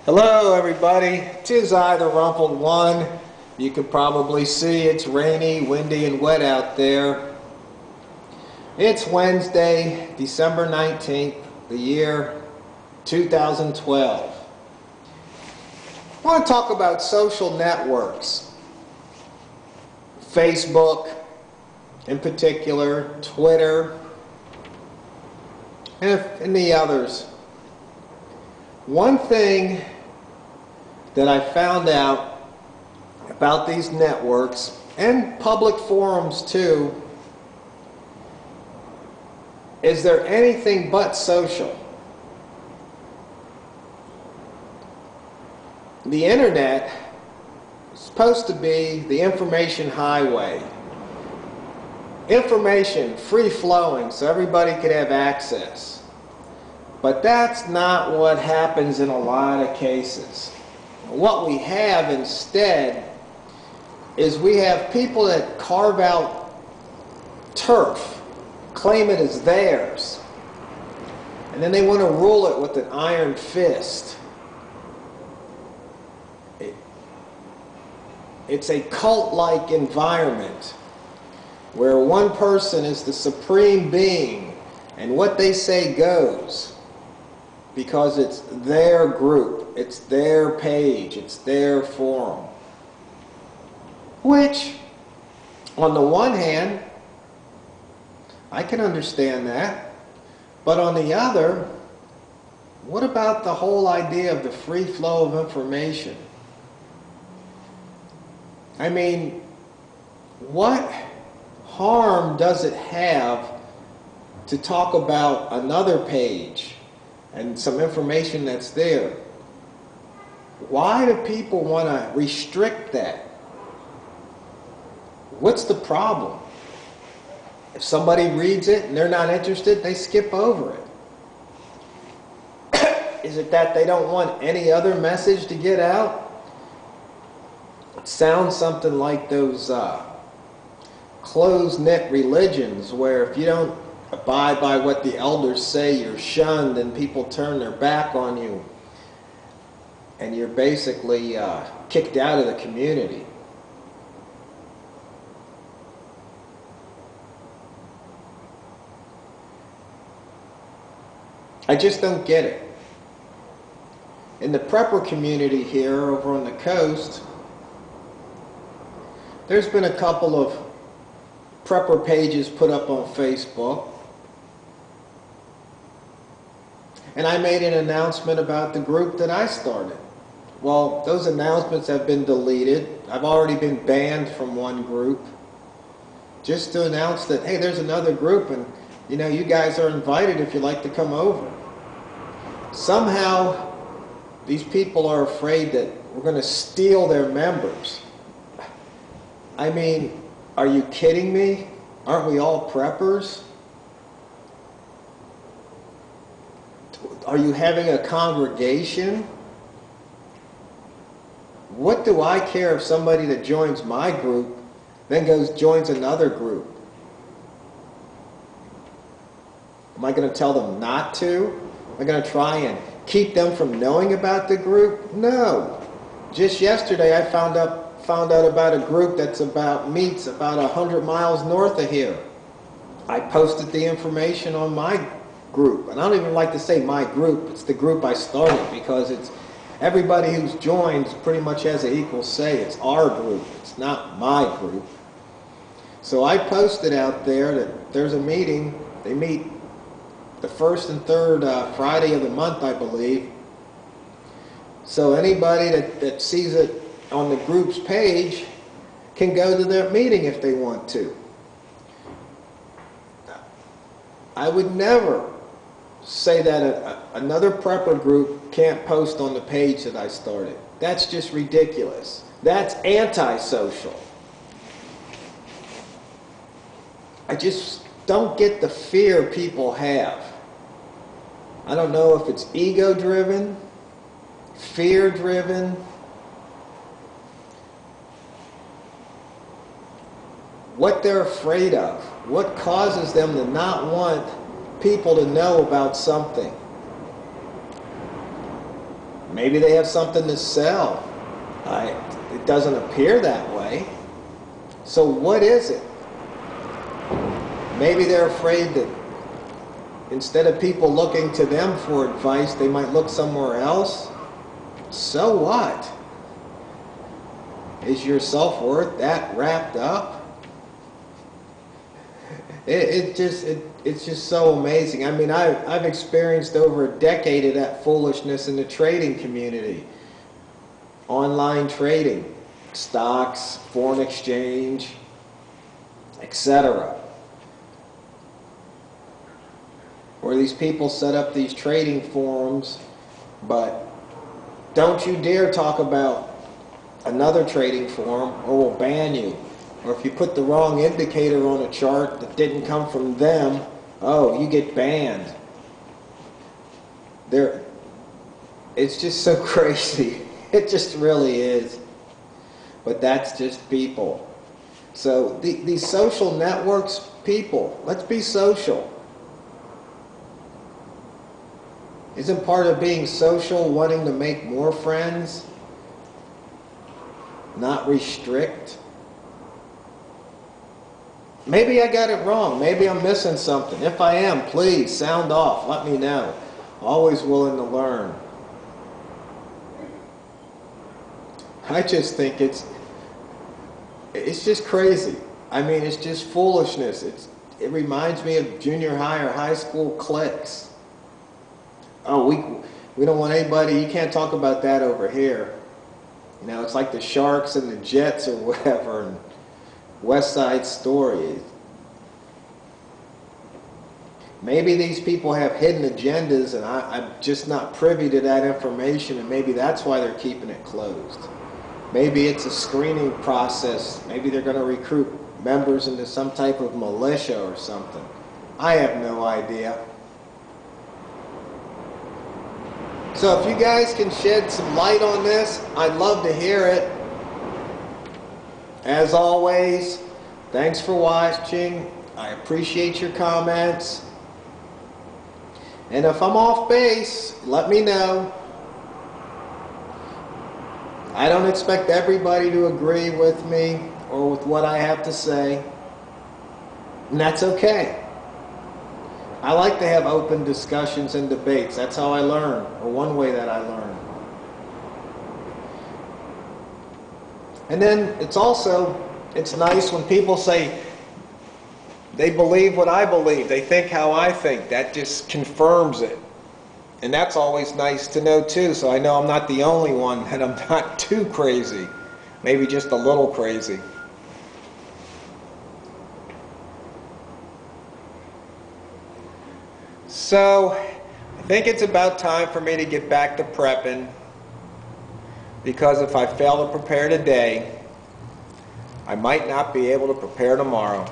Hello everybody, 'tis I, the Rumpled One. You can probably see it's rainy, windy, and wet out there. It's Wednesday, December 19th, the year 2012. I want to talk about social networks. Facebook, in particular, Twitter, and the others. One thing that I found out about these networks, and public forums too, is they're anything but social. The internet is supposed to be the information highway. Information free-flowing so everybody could have access. But that's not what happens in a lot of cases. What we have instead is we have people that carve out turf, claim it as theirs, and then they want to rule it with an iron fist. It's a cult-like environment where one person is the supreme being and what they say goes. Because it's their group, it's their page, it's their forum. Which, on the one hand, I can understand that. But on the other, what about the whole idea of the free flow of information? I mean, what harm does it have to talk about another page and some information that's there? Why do people want to restrict that? What's the problem? If somebody reads it and they're not interested, they skip over it. Is it that they don't want any other message to get out? It sounds something like those closed-knit religions where if you don't abide by what the elders say, you're shunned and people turn their back on you and you're basically kicked out of the community. I just don't get it. In the prepper community here over on the coast, there's been a couple of prepper pages put up on Facebook. And I made an announcement about the group that I started. Well, those announcements have been deleted. I've already been banned from one group. Just to announce that, hey, there's another group and, you know, you guys are invited if you'd like to come over. Somehow, these people are afraid that we're going to steal their members. I mean, are you kidding me? Aren't we all preppers? Are you having a congregation? What do I care if somebody that joins my group then joins another group? Am I going to tell them not to? Am I going to try and keep them from knowing about the group? No. Just yesterday I found out about a group that's meets about 100 miles north of here. I posted the information on my group, and I don't even like to say my group, it's the group I started, because it's everybody who's joined pretty much has an equal say. It's our group, it's not my group. So I posted out there that there's a meeting. They meet the first and third Friday of the month, I believe. So anybody that sees it on the group's page can go to their meeting if they want to. I would never say that another prepper group can't post on the page that I started. That's just ridiculous. That's antisocial. I just don't get the fear people have. I don't know if it's ego-driven, fear-driven. What they're afraid of. What causes them to not want people to know about something. Maybe they have something to sell. It doesn't appear that way. So what is it? Maybe they're afraid that instead of people looking to them for advice, they might look somewhere else. So what? Is your self-worth that wrapped up? It's just so amazing. I mean, I've experienced over a decade of that foolishness in the trading community. Online trading, stocks, foreign exchange, etc. Where these people set up these trading forums, but don't you dare talk about another trading forum or we'll ban you. Or if you put the wrong indicator on a chart that didn't come from them, oh, you get banned. It's just so crazy. It just really is. But that's just people. So these social networks, people, let's be social. Isn't part of being social wanting to make more friends? Not restrict? Maybe I got it wrong. Maybe I'm missing something. If I am, please sound off. Let me know. Always willing to learn. I just think it's just crazy. I mean, it's just foolishness. It reminds me of junior high or high school cliques. Oh, we don't want anybody, you can't talk about that over here. You know, it's like the Sharks and the Jets or whatever. And West Side Story. Maybe these people have hidden agendas and I'm just not privy to that information, and maybe that's why they're keeping it closed. Maybe it's a screening process. Maybe they're going to recruit members into some type of militia or something. I have no idea. So if you guys can shed some light on this, I'd love to hear it. As always, thanks for watching. I appreciate your comments. And if I'm off base, let me know. I don't expect everybody to agree with me or with what I have to say. And that's okay. I like to have open discussions and debates. That's how I learn, or one way that I learn. And then it's nice when people say they believe what I believe, they think how I think. That just confirms it. And that's always nice to know too, so I know I'm not the only one, and I'm not too crazy. Maybe just a little crazy. So, I think it's about time for me to get back to prepping, because if I fail to prepare today, I might not be able to prepare tomorrow.